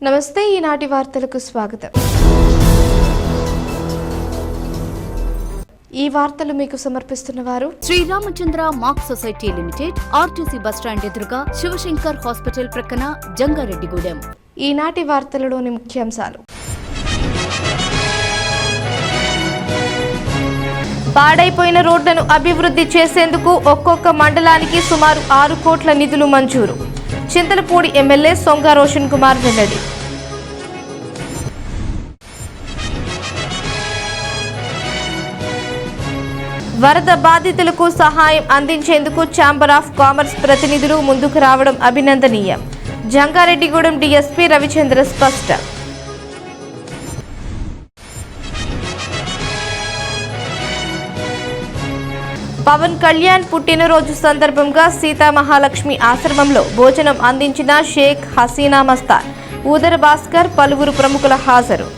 నమస్తే ఈనాటి వార్తలకు స్వాగతం. ఈ వార్తలు మీకు సమర్పిస్తున్న వారు శ్రీరామచంద్ర మాక్ సొసైటీ లిమిటెడ్, ఆర్టీసీ బస్టాండ్ ఎదురుగా, శివశంకర్ హాస్పిటల్ ప్రక్కన, జంగారెడ్డిగూడెం. ఈనాటి వార్తలలోని ముఖ్యాంశాలు: పాడైపోయిన రోడ్లను అభివృద్ధి చేసేందుకు ఒక్కొక్క మండలానికి సుమారు 6 కోట్ల నిధులు మంజూరు. చింతలపూడి ఎమ్మెల్యే సొంగ రోషన్ కుమార్ వెల్లడి. వరద బాధితులకు సహాయం అందించేందుకు ఛాంబర్ ఆఫ్ కామర్స్ ప్రతినిధులు ముందుకు రావడం అభినందనీయం. జంగారెడ్డిగూడెం డీఎస్పీ రవిచంద్ర స్పష్టం. పవన్ కళ్యాణ్ పుట్టినరోజు సందర్భంగా సీతామహాలక్ష్మి ఆశ్రమంలో భోజనం అందించిన షేక్ హసీనా మస్తాన్, ఊదర భాస్కర్, పలువురు ప్రముఖుల హాజరు.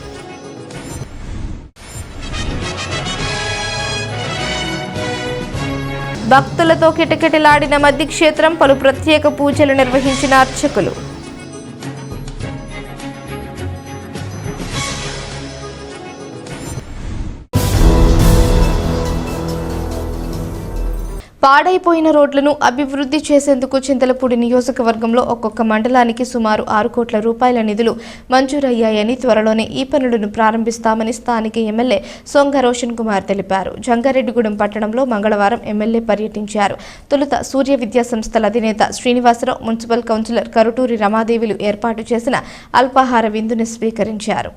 భక్తులతో కిటకిటలాడిన మద్ది క్షేత్రం, పలు ప్రత్యేక పూజలు నిర్వహించిన అర్చకులు. పాడైపోయిన రోడ్లను అభివృద్ధి చేసేందుకు చింతలపూడి నియోజకవర్గంలో ఒక్కొక్క మండలానికి సుమారు 6 కోట్ల రూపాయల నిధులు మంజూరయ్యాయని, త్వరలోనే ఈ పనులను ప్రారంభిస్తామని స్థానిక ఎమ్మెల్యే సొంగ రోషన్ కుమార్ తెలిపారు. జంగారెడ్డిగూడెం పట్టణంలో మంగళవారం ఎమ్మెల్యే పర్యటించారు. తొలుత సూర్య విద్యా సంస్థల అధినేత శ్రీనివాసరావు, మున్సిపల్ కౌన్సిలర్ కరుటూరి రమాదేవిలు ఏర్పాటు చేసిన అల్పాహార విందుని స్వీకరించారు.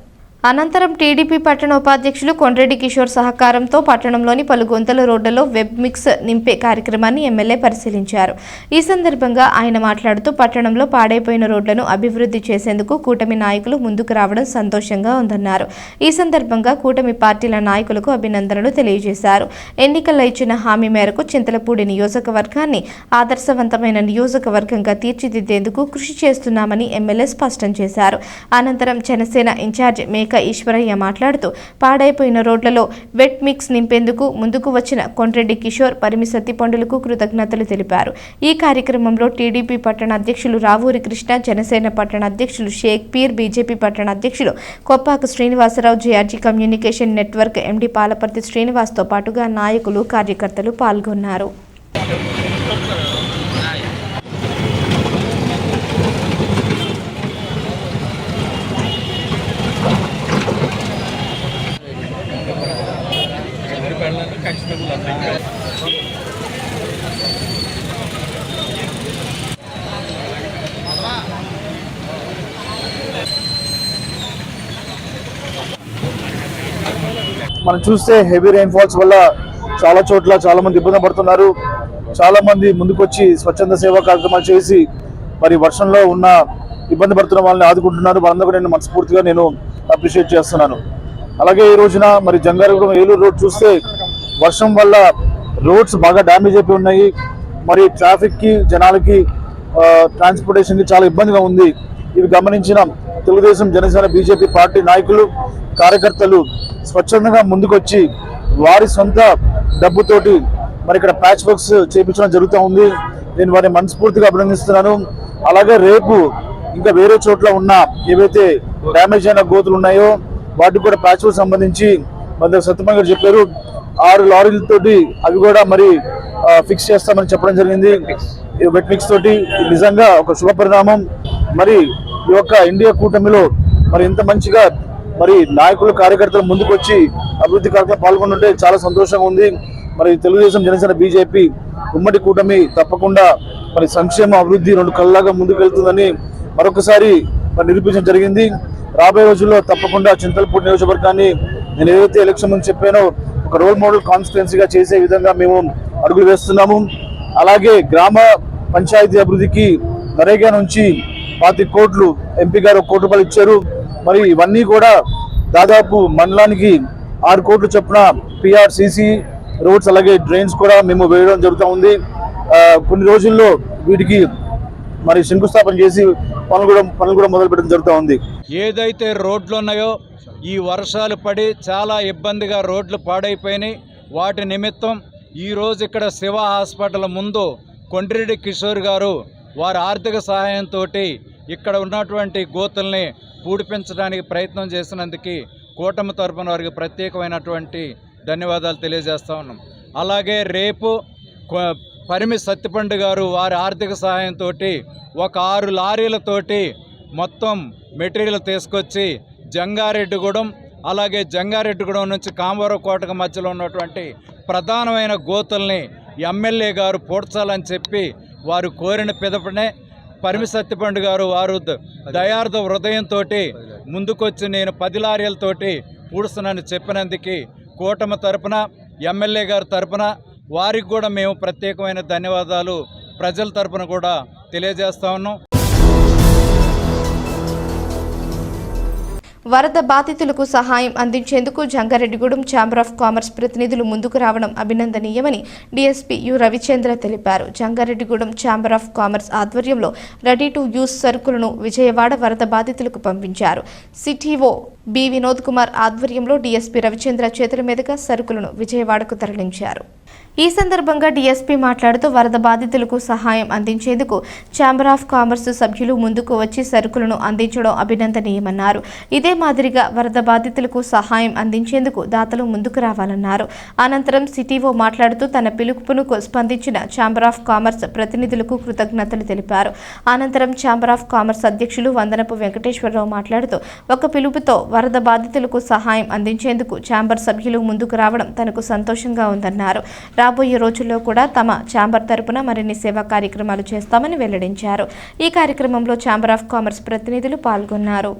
అనంతరం టీడీపీ పట్టణ ఉపాధ్యక్షులు కొండ్రెడ్డి కిషోర్ సహకారంతో పట్టణంలోని పలు గుంతల రోడ్లలో వెబ్ మిక్స్ నింపే కార్యక్రమాన్ని ఎమ్మెల్యే పరిశీలించారు. ఈ సందర్భంగా ఆయన మాట్లాడుతూ, పట్టణంలో పాడైపోయిన రోడ్లను అభివృద్ధి చేసేందుకు కూటమి నాయకులు ముందుకు రావడం సంతోషంగా ఉందన్నారు. ఈ సందర్భంగా కూటమి పార్టీల నాయకులకు అభినందనలు తెలియజేశారు. ఎన్నికల్లో ఇచ్చిన హామీ మేరకు చింతలపూడి నియోజకవర్గాన్ని ఆదర్శవంతమైన నియోజకవర్గంగా తీర్చిదిద్దేందుకు కృషి చేస్తున్నామని ఎమ్మెల్యే స్పష్టం చేశారు. అనంతరం జనసేన ఇన్ఛార్జ్ మేక ఈశ్వరయ్య మాట్లాడుతూ, పాడైపోయిన రోడ్లలో వెట్ మిక్స్ నింపేందుకు ముందుకు వచ్చిన కొండ్రెడ్డి కిషోర్, పరిమి సత్తిపండులకు కృతజ్ఞతలు తెలిపారు. ఈ కార్యక్రమంలో టీడీపీ పట్టణ అధ్యక్షులు రావూరి కృష్ణ, జనసేన పట్టణ అధ్యక్షులు షేక్ పీర్, బీజేపీ పట్టణ అధ్యక్షులు Koppaka Srinivasarao, JRG communication network MD Palaparthi శ్రీనివాస్తో పాటుగా నాయకులు, కార్యకర్తలు పాల్గొన్నారు. మనం చూస్తే హెవీ రెయిన్ ఫాల్స్ వల్ల చాలా చోట్ల చాలా మంది ఇబ్బంది పడుతున్నారు. చాలా మంది ముందుకొచ్చి స్వచ్ఛంద సేవా కార్యక్రమాలు చేసి మరి వర్షంలో ఉన్న ఇబ్బంది పడుతున్న వాళ్ళని ఆదుకుంటున్నారు. వాళ్ళందరూ నేను మనస్ఫూర్తిగా అప్రిషియేట్ చేస్తున్నాను. అలాగే ఈ రోజున మరి జంగారెడ్డిగూడెం ఏలూరు రోడ్ చూస్తే వర్షం వల్ల రోడ్స్ బాగా డ్యామేజ్ అయిపోయి ఉన్నాయి. మరి ట్రాఫిక్కి, జనాలకి, ట్రాన్స్పోర్టేషన్కి చాలా ఇబ్బందిగా ఉంది. ఇవి గమనించిన తెలుగుదేశం, జనసేన, బీజేపీ పార్టీ నాయకులు, కార్యకర్తలు స్వచ్ఛందంగా ముందుకొచ్చి వారి సొంత డబ్బుతోటి మరి ఇక్కడ ప్యాచ్ వర్క్స్ చేయించడం జరుగుతూ ఉంది. నేను వారిని మనస్ఫూర్తిగా అభినందిస్తున్నాను. అలాగే రేపు ఇంకా వేరే చోట్ల ఉన్న ఏవైతే డ్యామేజ్ అయిన గోతులు ఉన్నాయో వాటికి కూడా ప్యాచ్ వర్క్ సంబంధించి మన సత్యమయ్య గారు చెప్పారు, 6 లారీలతోటి అవి కూడా మరి ఫిక్స్ చేస్తామని చెప్పడం జరిగింది. వెట్ మిక్స్ తోటి నిజంగా ఒక శుభ పరిణామం. మరి ఈ యొక్క ఇండియా కూటమిలో మరి ఇంత మంచిగా మరి నాయకులు, కార్యకర్తలు ముందుకొచ్చి అభివృద్ధి కార్యక్రమం పాల్గొంటుంటే చాలా సంతోషంగా ఉంది. మరి తెలుగుదేశం, జనసేన, బీజేపీ ఉమ్మడి కూటమి తప్పకుండా మరి సంక్షేమ, అభివృద్ధి 2 కళ్ళలాగా ముందుకు వెళ్తుందని మరొకసారి మరి నిరూపించడం జరిగింది. రాబోయే రోజుల్లో తప్పకుండా చింతలపూడి నియోజకవర్గాన్ని నేను ఏదైతే ఎలక్షన్ ముందు చెప్పానో ఒక రోల్ మోడల్ కాన్స్టిట్యుయెన్సీగా చేసే విధంగా మేము అడుగులు వేస్తున్నాము. అలాగే గ్రామ పంచాయతీ అభివృద్ధికి నరేగా నుంచి 25 కోట్లు ఎంపీ గారు 1 కోటి రూపాయలు ఇచ్చారు. మరి ఇవన్నీ కూడా దాదాపు మండలానికి 6 కోట్లు చొప్పున పిఆర్సీసీ రోడ్స్ అలాగే డ్రైన్స్ కూడా మేము వేయడం జరుగుతూ ఉంది. కొన్ని రోజుల్లో వీటికి మరి శంకుస్థాపన చేసి పనులు కూడా మొదలు పెట్టడం జరుగుతూ ఉంది. ఏదైతే రోడ్లు ఉన్నాయో ఈ వర్షాలు పడి చాలా ఇబ్బందిగా రోడ్లు పాడైపోయినాయి. వాటి నిమిత్తం ఈరోజు ఇక్కడ శివ హాస్పిటల్ ముందు కొండ్రెడ్డి కిషోర్ గారు వారి ఆర్థిక సహాయంతో ఇక్కడ ఉన్నటువంటి గోతుల్ని పూడిపించడానికి ప్రయత్నం చేసినందుకు కూటమి తరపున వారికి ప్రత్యేకమైనటువంటి ధన్యవాదాలు తెలియజేస్తా ఉన్నాం. అలాగే రేపు పరిమి సత్తిపండు గారు వారి ఆర్థిక సహాయంతో ఒక 6 లారీలతోటి మొత్తం మెటీరియల్ తీసుకొచ్చి జంగారెడ్డిగూడెం అలాగే జంగారెడ్డిగూడెం నుంచి కామవరం కోటకు మధ్యలో ఉన్నటువంటి ప్రధానమైన గోతుల్ని ఎమ్మెల్యే గారు పూడ్చాలని చెప్పి వారు కోరిన పిదపనే పరిమి సత్తిపండు గారు వారు దయార్థ హృదయంతో ముందుకొచ్చి నేను 10 లారీలతోటి పూడుస్తున్నానని చెప్పినందుకు కూటమి తరపున ఎమ్మెల్యే గారి తరపున వారికి కూడా మేము ప్రత్యేకమైన ధన్యవాదాలు ప్రజల తరపున కూడా తెలియజేస్తా ఉన్నాం. వరద బాధితులకు సహాయం అందించేందుకు జంగారెడ్డిగూడెం ఛాంబర్ ఆఫ్ కామర్స్ ప్రతినిధులు ముందుకు రావడం అభినందనీయమని డీఎస్పీ యు రవిచంద్ర తెలిపారు. జంగారెడ్డిగూడెం ఛాంబర్ ఆఫ్ కామర్స్ ఆధ్వర్యంలో రెడీ టు యూజ్ సరుకులను విజయవాడ వరద బాధితులకు పంపించారు. సిటీఓ బి వినోద్ కుమార్ ఆధ్వర్యంలో డీఎస్పీ రవిచంద్ర చేతుల మీదుగా సరుకులను విజయవాడకు తరలించారు. ఈ సందర్భంగా డీఎస్పీ మాట్లాడుతూ వరద బాధితులకు సహాయం అందించేందుకు ఛాంబర్ ఆఫ్ కామర్స్ సభ్యులు ముందుకు వచ్చి సరుకులను అందించడం అభినందనీయమన్నారు. ఇదే మాదిరిగా వరద బాధితులకు సహాయం అందించేందుకు దాతలు ముందుకు రావాలన్నారు. అనంతరం సిటీఓ మాట్లాడుతూ తన పిలుపునకు స్పందించిన ఛాంబర్ ఆఫ్ కామర్స్ ప్రతినిధులకు కృతజ్ఞతలు తెలిపారు. అనంతరం ఛాంబర్ ఆఫ్ కామర్స్ అధ్యక్షులు వందనపు వెంకటేశ్వరరావు మాట్లాడుతూ ఒక పిలుపుతో వరద బాధితులకు సహాయం అందించేందుకు ఛాంబర్ సభ్యులు ముందుకు రావడం తనకు సంతోషంగా ఉందన్నారు. రాబోయే రోజుల్లో కూడా తమ ఛాంబర్ తరపున మరిన్ని సేవా కార్యక్రమాలు చేస్తామని వెల్లడించారు. ఈ కార్యక్రమంలో ఛాంబర్ ఆఫ్ కామర్స్ ప్రతినిధులు పాల్గొన్నారు.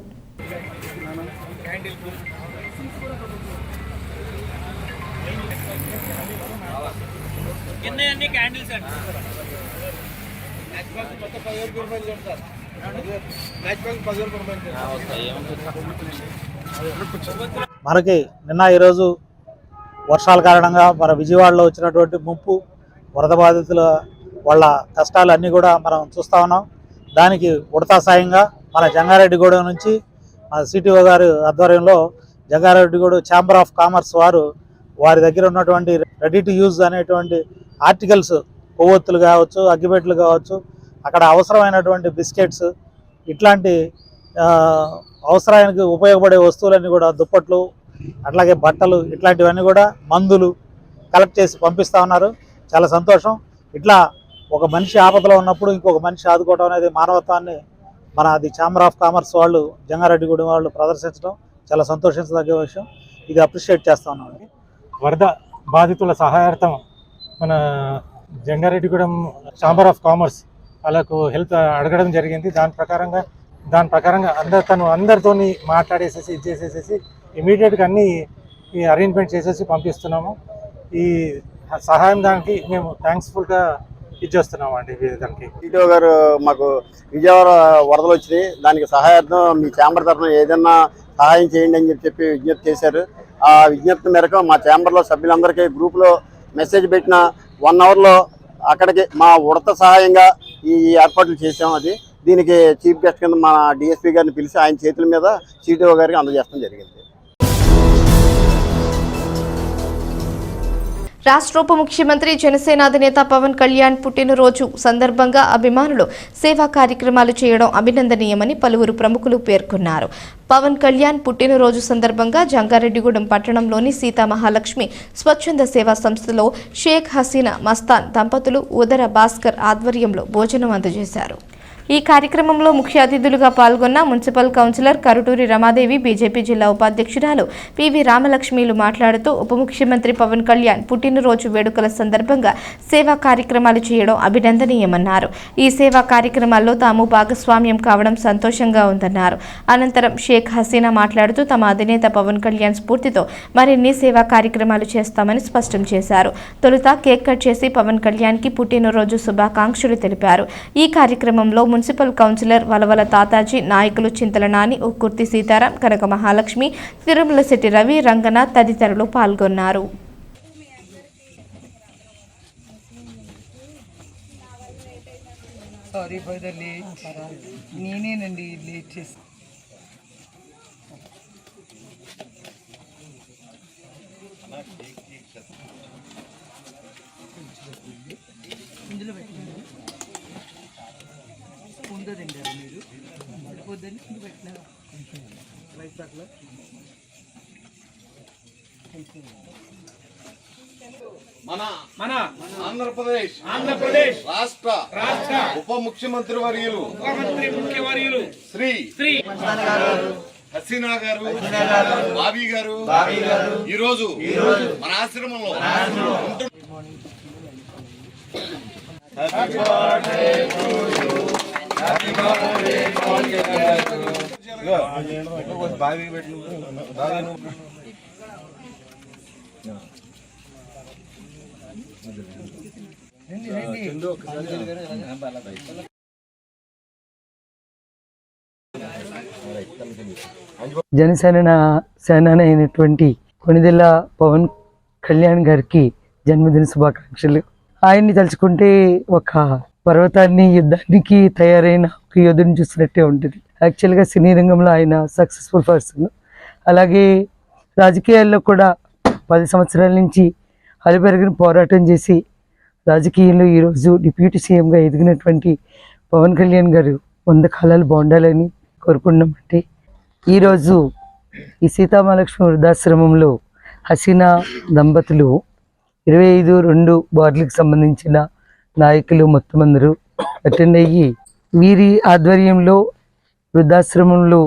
మనకి నిన్న ఈరోజు వర్షాల కారణంగా మన విజయవాడలో వచ్చినటువంటి ముంపు వరద బాధితుల వాళ్ళ కష్టాలన్నీ కూడా మనం చూస్తూ ఉన్నాం. దానికి ఉడతా సాయంగా మన జంగారెడ్డిగూడెం నుంచి మన సిటీఓ గారి ఆధ్వర్యంలో జంగారెడ్డిగూడెం ఛాంబర్ ఆఫ్ కామర్స్ వారి దగ్గర ఉన్నటువంటి రెడీ టు యూజ్ అనేటువంటి ఆర్టికల్స్, కొవ్వొత్తులు కావచ్చు, అగ్గిపెట్టెలు కావచ్చు, అక్కడ అవసరమైనటువంటి బిస్కెట్స్, ఇట్లాంటి అవసరానికి ఉపయోగపడే వస్తువులన్నీ కూడా దుప్పట్లు, అట్లాగే బట్టలు, ఇట్లాంటివన్నీ కూడా మందులు కలెక్ట్ చేసి పంపిస్తూ ఉన్నారు. చాలా సంతోషం. ఇట్లా ఒక మనిషి ఆపదలో ఉన్నప్పుడు ఇంకొక మనిషి ఆదుకోవడం అనేది మానవత్వాన్ని అది ఛాంబర్ ఆఫ్ కామర్స్ వాళ్ళు, జంగారెడ్డిగూడెం వాళ్ళు ప్రదర్శించడం చాలా సంతోషించదగ్గ విషయం. ఇది అప్రిషియేట్ చేస్తూ ఉన్నాం. వరద బాధితుల సహాయార్థం మన జంగారెడ్డిగూడెం ఛాంబర్ ఆఫ్ కామర్స్ వాళ్ళకు హెల్ప్ అడగడం జరిగింది. దాని ప్రకారంగా అందరితో మాట్లాడేసేసి ఇచ్చేసేసి ఇమీడియట్గా అన్ని అరేంజ్మెంట్ చేసేసి పంపిస్తున్నాము. ఈ సహాయం దానికి మేము థ్యాంక్స్ఫుల్గా ఇచ్చేస్తున్నాము అండి. దానికి ఈటో గారు మాకు విజయవాడ వరదలు వచ్చినాయి, దానికి సహాయార్థం మీ ఛాంబర్ తరఫున ఏదైనా సహాయం చేయండి అని చెప్పి విజ్ఞప్తి చేశారు. ఆ విజ్ఞప్తి మేరకు మా ఛాంబర్లో సభ్యులందరికీ గ్రూప్లో మెసేజ్ పెట్టిన 1 అవర్లో అక్కడికి మా ఉడత సహాయంగా ఈ ఏర్పాట్లు చేసాము. దీనికి చీఫ్ గెస్ట్ కింద మన డిఎస్పీ గారిని పిలిచి ఆయన చేతుల మీద సిటీఓ గారికి అందజేయడం జరిగింది. రాష్ట్ర ఉప ముఖ్యమంత్రి జనసేన అధినేత పవన్ కళ్యాణ్ పుట్టినరోజు సందర్భంగా అభిమానులు సేవా కార్యక్రమాలు చేయడం అభినందనీయమని పలువురు ప్రముఖులు పేర్కొన్నారు. పవన్ కళ్యాణ్ పుట్టినరోజు సందర్భంగా జంగారెడ్డిగూడెం పట్టణంలోని సీతామహాలక్ష్మి స్వచ్ఛంద సేవా సంస్థలో షేక్ హసీనా మస్తాన్ దంపతులు ఉదర భాస్కర్ ఆధ్వర్యంలో భోజనం అందజేశారు. ఈ కార్యక్రమంలో ముఖ్య అతిథులుగా పాల్గొన్న municipal councillor Karuturi Ramadevi, BJP జిల్లా ఉపాధ్యక్షురాలు పివి రామలక్ష్మిలు మాట్లాడుతూ ఉప ముఖ్యమంత్రి పవన్ కళ్యాణ్ పుట్టినరోజు వేడుకల సందర్భంగా సేవా కార్యక్రమాలు చేయడం అభినందనీయమన్నారు. ఈ సేవా కార్యక్రమాల్లో తాము భాగస్వామ్యం కావడం సంతోషంగా ఉందన్నారు. అనంతరం షేక్ హసీనా మాట్లాడుతూ తమ అధినేత పవన్ కళ్యాణ్ స్ఫూర్తితో మరిన్ని సేవా కార్యక్రమాలు చేస్తామని స్పష్టం చేశారు. తొలుత కేక్ కట్ చేసి పవన్ కళ్యాణ్కి పుట్టినరోజు శుభాకాంక్షలు తెలిపారు. ఈ కార్యక్రమంలో మున్సిపల్ కౌన్సిలర్ వలవల తాతాజీ, నాయకులు చింతల నాని, ఉక్కుర్తి సీతారాం, కనక మహాలక్ష్మి, తిరుమల శెట్టి రవి, రంగనాథ్ తదితరులు పాల్గొన్నారు. మన ఆంధ్రప్రదేశ్ రాష్ట్ర ఉప ముఖ్యమంత్రి వర్యులు శ్రీ హసీనా గారు బాబీ గారు ఈరోజు మన ఆశ్రమంలో జనసేన సేనాని అయినటువంటి కొణిదెల పవన్ కళ్యాణ్ గారికి జన్మదిన శుభాకాంక్షలు. ఆయన్ని తలుచుకుంటే ఒక పర్వతాన్ని యుద్ధానికి తయారైన ఒక యోధుని చూసినట్టే ఉంటుంది. యాక్చువల్గా సినీ రంగంలో ఆయన సక్సెస్ఫుల్ పర్సన్. అలాగే రాజకీయాల్లో కూడా 10 సంవత్సరాల నుంచి అలుపెరగిన పోరాటం చేసి రాజకీయంలో ఈరోజు డిప్యూటీ సీఎంగా ఎదిగినటువంటి పవన్ కళ్యాణ్ గారు 100 కాలాలు బాగుండాలని కోరుకున్నామంటే ఈరోజు ఈ సీతామహాలక్ష్మి వృద్ధాశ్రమంలో హసీనా దంపతులు 25-2 వార్డులకు సంబంధించిన నాయకులు మొత్తం అందరూ అటెండ్ అయ్యి వీరి ఆధ్వర్యంలో వృద్ధాశ్రమంలో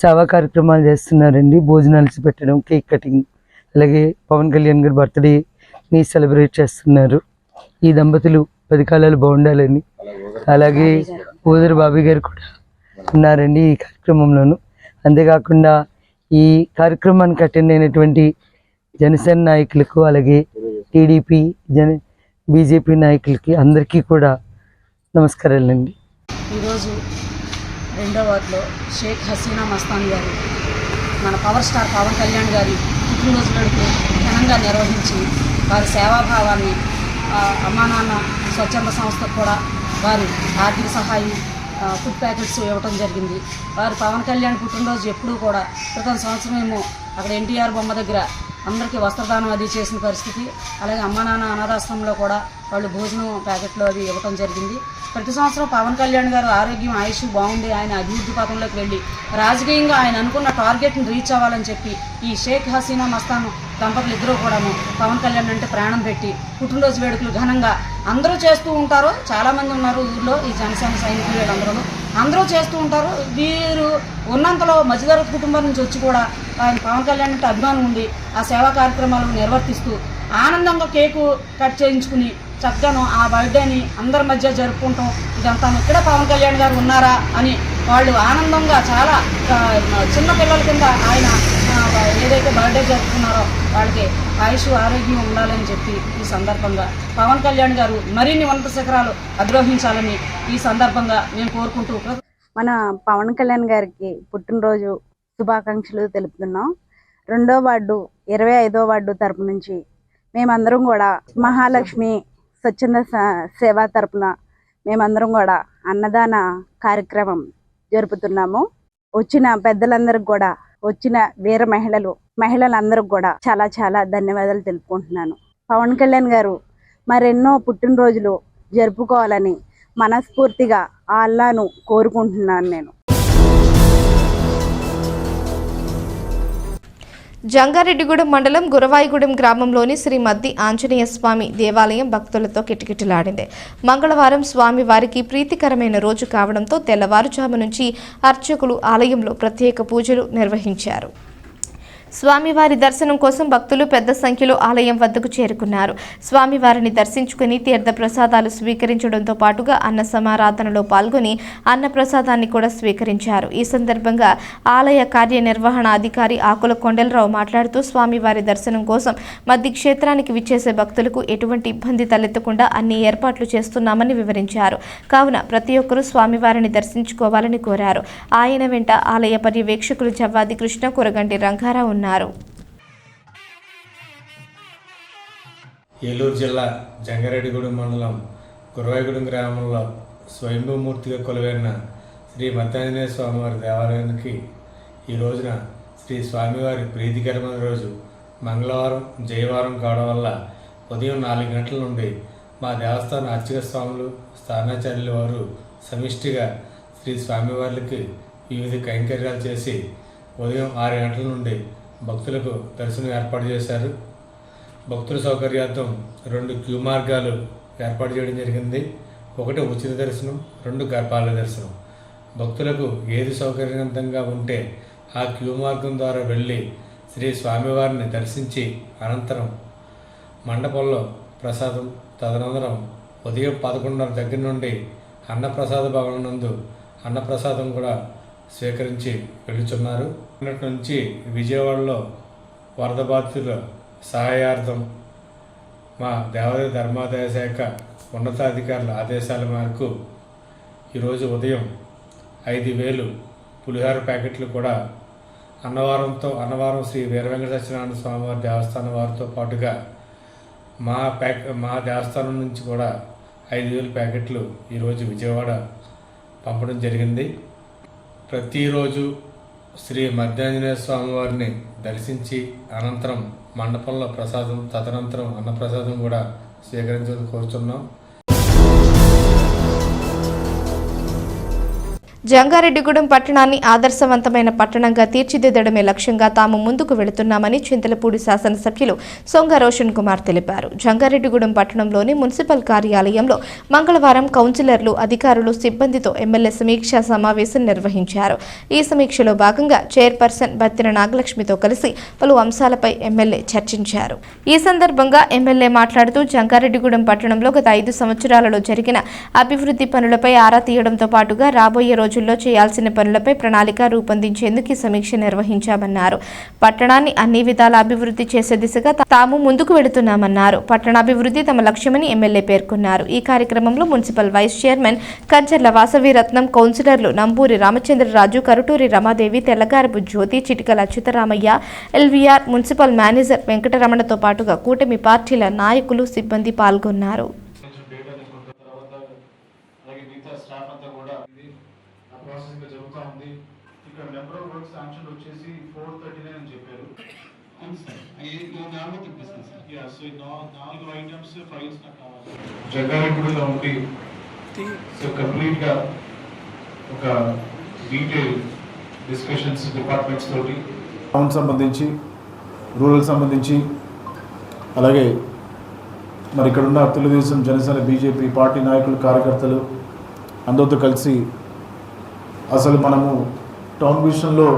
సేవా కార్యక్రమాలు చేస్తున్నారండి. భోజనాలు పెట్టడం, కేక్ కటింగ్, అలాగే పవన్ కళ్యాణ్ గారి బర్త్డేని సెలబ్రేట్ చేస్తున్నారు. ఈ దంపతులు 10 కాలాలు బాగుండాలని, అలాగే ఊదరి బాబీ గారు కూడా ఉన్నారండి ఈ కార్యక్రమంలోను. అంతేకాకుండా ఈ కార్యక్రమానికి అటెండ్ అయినటువంటి జనసేన నాయకులకు, అలాగే టీడీపీ బీజేపీ నాయకులకి అందరికీ కూడా నమస్కారాలండి. ఈరోజు 2వ వార్డులో షేక్ హసీనా మస్తాన్ గారు మన పవర్ స్టార్ పవన్ కళ్యాణ్ గారి పుట్టినరోజు వేడుకలు ఘనంగా నిర్వహించి వారి సేవాభావాన్ని అమ్మా నాన్న స్వచ్ఛంద సంస్థకు కూడా వారి ఆర్థిక సహాయం ఫుడ్ ప్యాకెట్స్ ఇవ్వటం జరిగింది. వారు పవన్ కళ్యాణ్ పుట్టినరోజు ఎప్పుడూ కూడా క్రితం సంవత్సరం ఏమో అక్కడ ఎన్టీఆర్ బొమ్మ దగ్గర అందరికీ వస్త్రదానం అది చేసిన పరిస్థితి. అలాగే అమ్మా నాన్న అనాథాశ్రమంలో కూడా వాళ్ళు భోజనం ప్యాకెట్లు అవి ఇవ్వటం జరిగింది. ప్రతి సంవత్సరం పవన్ కళ్యాణ్ గారు ఆరోగ్యం ఆయుష్ బాగుండి ఆయన అభివృద్ధి పథంలోకి వెళ్ళి రాజకీయంగా ఆయన అనుకున్న టార్గెట్ని రీచ్ అవ్వాలని చెప్పి ఈ షేక్ హసీనా మస్తాన్ దంపతులు ఇద్దరూ కూడాను పవన్ కళ్యాణ్ అంటే ప్రాణం పెట్టి పుట్టినరోజు వేడుకలు ఘనంగా అందరూ చేస్తూ ఉంటారు. చాలామంది ఉన్నారు ఊళ్ళో ఈ జనసేన సైనికులు వీళ్ళందరూ అందరూ చేస్తూ ఉంటారు. వీరు ఉన్నంతలో మధ్యతరగతి కుటుంబం నుంచి వచ్చి కూడా ఆయన పవన్ కళ్యాణ్ అంటే అభిమానం ఉండి ఆ సేవా కార్యక్రమాలను నిర్వర్తిస్తూ ఆనందంగా కేకు కట్ చేయించుకుని చక్కగాను ఆ బర్త్డేని అందరి మధ్య జరుపుకుంటాం. ఇదంతా ఇక్కడ పవన్ కళ్యాణ్ గారు ఉన్నారా అని వాళ్ళు ఆనందంగా చాలా చిన్న పిల్లల కింద ఆయన ఏదైతే బర్త్డే జరుపుకున్నారో వాళ్ళకి ఆయుష్ ఆరోగ్యం ఉండాలని చెప్పి ఈ సందర్భంగా పవన్ కళ్యాణ్ గారు మరిన్ని ఉన్నత శిఖరాలు అధిరోహించాలని ఈ సందర్భంగా మేము కోరుకుంటూ మన పవన్ కళ్యాణ్ గారికి పుట్టినరోజు శుభాకాంక్షలు తెలుపుతున్నాం. 2వ వార్డు 25వ వార్డు తరపు నుంచి మేమందరం కూడా మహాలక్ష్మి స్వచ్ఛంద సేవా తరపున మేమందరం కూడా అన్నదాన కార్యక్రమం జరుపుతున్నాము. వచ్చిన పెద్దలందరికి కూడా, వచ్చిన వీర మహిళలందరికి కూడా చాలా చాలా ధన్యవాదాలు తెలుపుకుంటున్నాను. పవన్ కళ్యాణ్ గారు మరెన్నో పుట్టినరోజులు జరుపుకోవాలని మనస్ఫూర్తిగా ఆ అల్లాను కోరుకుంటున్నాను నేను. జంగారెడ్డిగూడెం మండలం గురవాయిగూడెం గ్రామంలోని శ్రీ మద్ది ఆంజనేయ స్వామి దేవాలయం భక్తులతో కిటకిటలాడింది. మంగళవారం స్వామి వారికి ప్రీతికరమైన రోజు కావడంతో తెల్లవారుజాము నుంచి అర్చకులు ఆలయంలో ప్రత్యేక పూజలు నిర్వహించారు. స్వామివారి దర్శనం కోసం భక్తులు పెద్ద సంఖ్యలో ఆలయం వద్దకు చేరుకున్నారు. స్వామివారిని దర్శించుకుని తీర్థ ప్రసాదాలు స్వీకరించడంతో పాటుగా అన్న సమారాధనలో పాల్గొని అన్న ప్రసాదాన్ని కూడా స్వీకరించారు. ఈ సందర్భంగా ఆలయ కార్యనిర్వహణాధికారి ఆకుల కొండలరావు మాట్లాడుతూ స్వామివారి దర్శనం కోసం మద్ది క్షేత్రానికి విచ్చేసే భక్తులకు ఎటువంటి ఇబ్బంది తలెత్తకుండా అన్ని ఏర్పాట్లు చేస్తున్నామని వివరించారు. కావున ప్రతి ఒక్కరూ స్వామివారిని దర్శించుకోవాలని కోరారు. ఆయన వెంట ఆలయ పర్యవేక్షకులు జవ్వాది కృష్ణ, కురగంటి రంగారావు ఉన్నారు. ఏలూరు జిల్లా జంగారెడ్డిగూడెం మండలం గురవాయిగూడెం గ్రామంలో స్వయంభూమూర్తిగా కొలువైన శ్రీ మద్దాంజనేయ స్వామివారి దేవాలయానికి ఈ రోజున శ్రీ స్వామివారి ప్రీతికరమైన రోజు మంగళవారం జయవారం కావడం వల్ల ఉదయం 4 గంటల నుండి మా దేవస్థాన అర్చక స్వాములు స్థానాచార్యుల వారు సమిష్టిగా శ్రీ స్వామివార్లకి వివిధ కైంకర్యాలు చేసి ఉదయం 6 గంటల నుండి భక్తులకు దర్శనం ఏర్పాటు చేశారు. భక్తుల సౌకర్యార్థం 2 క్యూ మార్గాలు ఏర్పాటు చేయడం జరిగింది. 1 ఉచిత దర్శనం, 2 గర్భాల దర్శనం. భక్తులకు ఏది సౌకర్యవంతంగా ఉంటే ఆ క్యూ మార్గం ద్వారా వెళ్ళి శ్రీ స్వామివారిని దర్శించి అనంతరం మండపంలో ప్రసాదం, తదనంతరం ఉదయం 11:30 దగ్గర నుండి అన్నప్రసాద భవనం నందు అన్నప్రసాదం కూడా స్వీకరించి వెళుచున్నారు. అన్నటి నుంచి విజయవాడలో వరద బాధితుల సహాయార్థం మా దేవాదాయ ధర్మాదాయ శాఖ ఉన్నతాధికారుల ఆదేశాల మేరకు ఈరోజు ఉదయం 5,000 పులిహోర ప్యాకెట్లు కూడా అన్నవరం శ్రీ వీరవెంకట సత్యనారాయణ స్వామివారి దేవస్థానం వారితో పాటుగా మా దేవస్థానం నుంచి కూడా 5,000 ప్యాకెట్లు ఈరోజు విజయవాడ పంపడం జరిగింది. ప్రతిరోజు శ్రీ మధ్యాంజనేయ స్వామివారిని దర్శించి అనంతరం మండపంలో ప్రసాదం, తదనంతరం అన్నప్రసాదం కూడా స్వీకరించాలని కోరుతున్నాం. జంగారెడ్డిగూడెం పట్టణాన్ని ఆదర్శవంతమైన పట్టణంగా తీర్చిదిద్దడమే లక్ష్యంగా తాము ముందుకు వెళుతున్నామని చింతలపూడి శాసనసభ్యులు సొంగ రోషన్ కుమార్ తెలిపారు. జంగారెడ్డిగూడెం పట్టణంలోని మున్సిపల్ కార్యాలయంలో మంగళవారం కౌన్సిలర్లు, అధికారులు, సిబ్బందితో ఎమ్మెల్యే సమీక్షా సమావేశం నిర్వహించారు. ఈ సమీక్షలో భాగంగా చైర్పర్సన్ బత్తిన నాగలక్ష్మితో కలిసి పలు అంశాలపై ఎమ్మెల్యే చర్చించారు. ఈ సందర్భంగా ఎమ్మెల్యే మాట్లాడుతూ జంగారెడ్డిగూడెం పట్టణంలో గత 5 సంవత్సరాలలో జరిగిన అభివృద్ధి పనులపై ఆరా తీయడంతో పాటుగా రాబోయే రోజుల్లో చేయాల్సిన పనులపై ప్రణాళిక రూపొందించేందుకు సమీక్ష నిర్వహించామన్నారు. పట్టణాన్ని అన్ని విధాల అభివృద్ధి చేసే దిశగా తాము ముందుకు వెళుతున్నామన్నారు. పట్టణాభివృద్ధి తమ లక్ష్యమని ఎమ్మెల్యే పేర్కొన్నారు. ఈ కార్యక్రమంలో municipal vice chairman Kancharla Vasaviratnam, కౌన్సిలర్లు Namburi Ramachandraraju, Karuturi Ramadevi, Tellagarapu Jyothi, Chitikala Achyutaramayya, LVR, municipal manager వెంకటరమణతో పాటుగా కూటమి పార్టీల నాయకులు, సిబ్బంది పాల్గొన్నారు. జంగారెడ్డిగూడెంలో ఉండి కంప్లీట్గా ఒక డీటెయిల్ డిస్కషన్స్ డిపార్ట్మెంట్స్ తోటి టౌన్ సంబంధించి, రూరల్ సంబంధించి, అలాగే మరి ఇక్కడున్న తెలుగుదేశం, జనసేన, బీజేపీ పార్టీ నాయకులు, కార్యకర్తలు అందరితో కలిసి అసలు మనము టౌన్ విషయంలో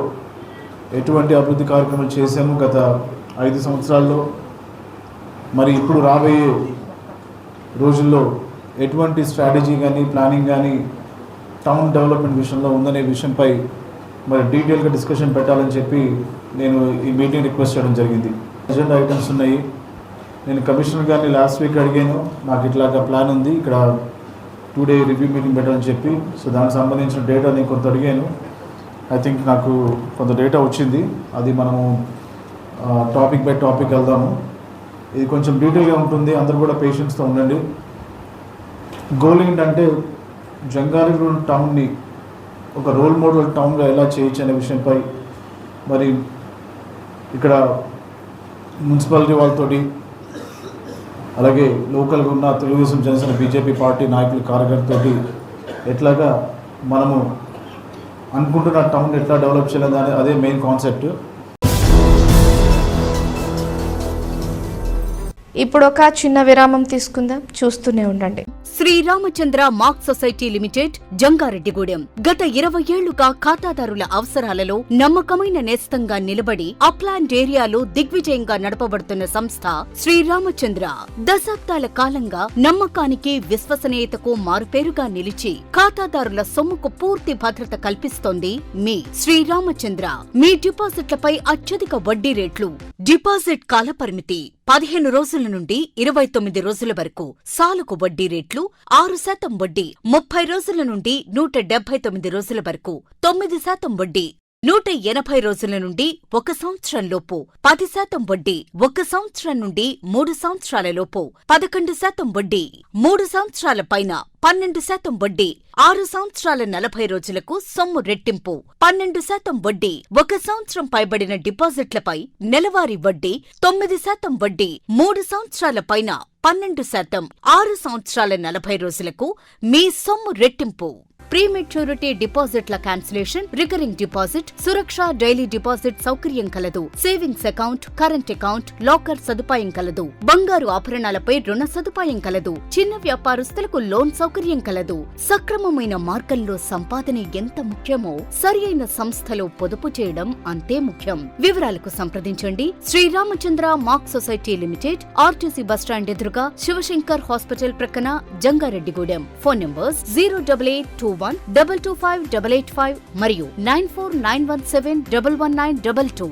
ఎటువంటి అభివృద్ధి కార్యక్రమాలు చేసాము గత 5 సంవత్సరాల్లో, మరి ఇప్పుడు రాబోయే రోజుల్లో ఎటువంటి స్ట్రాటజీ కానీ, ప్లానింగ్ కానీ టౌన్ డెవలప్మెంట్ విషయంలో ఉందనే విషయంపై మరి డీటెయిల్గా డిస్కషన్ పెట్టాలని చెప్పి నేను ఈ మీటింగ్ రిక్వెస్ట్ చేయడం జరిగింది. అజెండా ఐటమ్స్ ఉన్నాయి. నేను కమిషనర్ గారిని లాస్ట్ వీక్ అడిగాను, నాకు ఇట్లాగా ప్లాన్ ఉంది, ఇక్కడ 2 డే రివ్యూ మీటింగ్ పెట్టాలని చెప్పి. సో దానికి సంబంధించిన డేటా నేను కొంత అడిగాను. ఐ థింక్ నాకు కొంత డేటా వచ్చింది. అది మనము టాపిక్ బై టాపిక్ వెళ్దాము. ఇది కొంచెం డీటెయిల్గా ఉంటుంది, అందరూ కూడా పేషెన్స్తో ఉండండి. గోల్ ఏంటంటే జంగారెడ్డిగూడెం టౌన్ని ఒక రోల్ మోడల్ టౌన్గా ఎలా చేయొచ్చు అనే విషయంపై మరి ఇక్కడ మున్సిపాలిటీ వాళ్ళతోటి, అలాగే లోకల్గా ఉన్న తెలుగుదేశం, జనసేన, బీజేపీ పార్టీ నాయకులు, కార్యకర్తలతోటి ఎట్లాగా మనము అనుకుంటున్న టౌన్ ఎట్లా డెవలప్ చేయాలని అదే మెయిన్ కాన్సెప్ట్. ఇప్పుడు ఒక చిన్న విరామం తీసుకుందాం, చూస్తూనే ఉండండి. Sriramachandra mark society limited, Jangareddygudem. గత 20 ఏళ్లుగా ఖాతాదారుల అవసరాలలో నమ్మకమైన నేస్తంగా నిలబడి అప్లాండ్ ఏరియాలో దిగ్విజయంగా నడపబడుతున్న సంస్థ శ్రీరామచంద్ర. దశాబ్దాల కాలంగా నమ్మకానికి, విశ్వసనీయతకు మారుపేరుగా నిలిచి ఖాతాదారుల సొమ్ముకు పూర్తి భద్రత కల్పిస్తోంది మీ శ్రీరామచంద్ర. మీ డిపాజిట్లపై అత్యధిక వడ్డీ రేట్లు, డిపాజిట్ కాలపరిమితి 15 రోజుల నుండి 29 రోజుల వరకు, సాలుకు వడ్డీ రేట్లు 6% వడ్డీ, 30 రోజుల నుండి 179 రోజుల వరకు 9% వడ్డీ. 180 రోజుల నుండి 1 సంవత్సరం లోపు 10% వడ్డీ, 1 సంవత్సరం నుండి 3 సంవత్సరాల లోపు 11% వడ్డీ, 3 సంవత్సరాల పైన 12% వడ్డీ, 6 సంవత్సరాల 40 రోజులకు సొమ్ము రెట్టింపు 12% వడ్డీ, 1 సంవత్సరం పైబడిన డిపాజిట్లపై నెలవారీ వడ్డీ 9% వడ్డీ, 3 సంవత్సరాల పైన 12%, 6 సంవత్సరాల 40 రోజులకు మీ సొమ్ము రెట్టింపు. ప్రీమెచ్యూరిటీ డిపాజిట్ల క్యాన్సిలేషన్, రికరింగ్ డిపాజిట్, సురక్ష డైలీ డిపాజిట్ సౌకర్యం కలదు. Savings account, current account, locker సదుపాయం కలదు. బంగారు ఆభరణాలపై రుణ సదుపాయం కలదు. చిన్న వ్యాపారస్తులకు లోన్ సౌకర్యం కలదు. సక్రమమైన మార్గంలో సంపాదన ఎంత ముఖ్యమో సరియైన సంస్థలో పొదుపు చేయడం అంతే ముఖ్యం. వివరాలకు సంప్రదించండి. శ్రీరామచంద్ర మాక్ సొసైటీ లిమిటెడ్, ఆర్టీసీ బస్టాండ్ ఎదురుగా, శివశంకర్ హాస్పిటల్ ప్రక్కన, జంగారెడ్డిగూడెం. ఫోన్ నంబర్స్ 08821225885 మరియు 9491711922.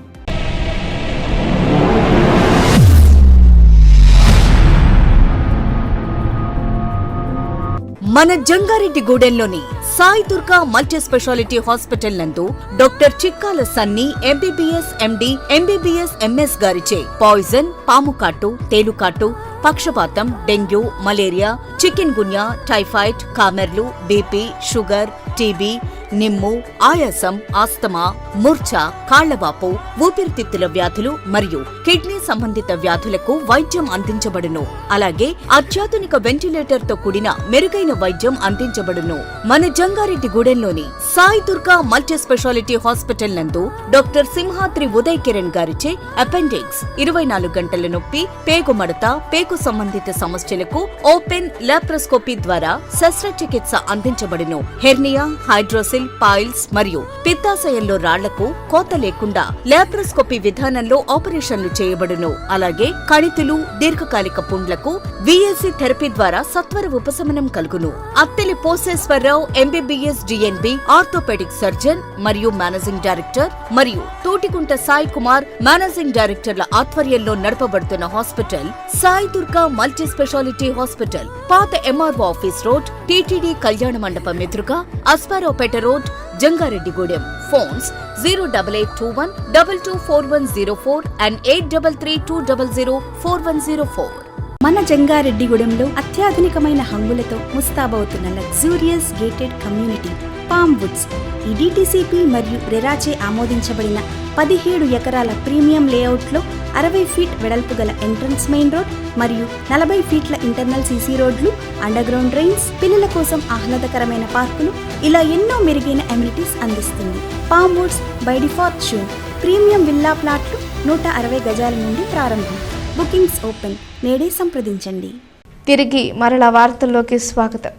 మన జంగారెడ్డిగూడెంలోని Sai Durga multi speciality hospital నందు doctor Chikkala Sunny MBBS MD MBBS MS గారిచే పాయిజన్, పాముకాటు, తేలుకాటు, పక్షపాతం, dengue, malaria, chikungunya, typhoid, కామెర్లు, బీపీ, షుగర్, టీబీ, నిమ్ము, ఆయాసం, ఆస్తమా, మూర్ఛ, కాళ్లవాపు, ఊపిరితిత్తుల వ్యాధులు మరియు కిడ్నీ సంబంధిత వ్యాధులకు వైద్యం అందించబడును. అలాగే అత్యాధునిక వెంటిలేటర్ తో కూడిన మెరుగైన వైద్యం అందించబడును. మన జంగారెడ్డిగూడెంలోని Sai Durga multi speciality hospital నందు డాక్టర్ సింహాద్రి ఉదయ్ కిరణ్ గారిచే అపెండిక్స్, 24 గంటల నొప్పి, పేగు మడత, పేగు సంబంధిత సమస్యలకు ఓపెన్ లాప్రోస్కోపీ ద్వారా శస్త్రచికిత్స అందించబడును. హెర్నియా, హైడ్రోసిల్, పాయిల్స్ మరియు పిత్తాశయంలో రాళ్లకు కోత లేకుండా లాప్రోస్కోపీ విధానంలో ఆపరేషన్లు చేయబడును. అలాగే కణితులు, దీర్ఘకాలిక పుండ్లకు VAC థెరపీ ద్వారా సత్వర ఉపశమనం కలుగును. Atteli Poseswararao MBBS DNB orthopaedic surgeon మరియు మేనేజింగ్ డైరెక్టర్ మరియు తోటికుంట సాయి కుమార్ మేనేజింగ్ డైరెక్టర్ల ఆధ్వర్యంలో నడపబడుతున్న hospital Sai Durga multi speciality hospital, పాత MRO ఆఫీస్ రోడ్, TTD కళ్యాణ మండపం ఎదురుగా, Aswaraopeta road, Jangareddygudem. Phones 08821224104 and 8332004104. మన జంగారెడ్డిగూడెంలో అత్యాధునికమైన హంగులతో ముస్తాబవుతున్న luxurious gated community palm woods. ఈ DTCP మరియు రెరాచే ఆమోదించబడిన 17 ఎకరాల ప్రీమియం లేఅవుట్లో 60 ఫీట్ వెడల్పు గల ఎంట్రన్స్ మెయిన్ రోడ్ మరియు 40 ఫీట్ల ఇంటర్నల్ CC రోడ్లు, అండర్ గ్రౌండ్ డ్రైన్స్, పిల్లల కోసం ఆహ్లాదకరమైన పార్కులు, ఇలా ఎన్నో మెరుగైన అమ్యూనిటీస్ అందిస్తుంది. Palm Woods by default show premium villa ప్లాట్లు 160 గజాల నుండి ప్రారంభం. Bookings open. నేడే సంప్రదించండి. తిరిగి మరలా వార్తల్లోకి స్వాగతం.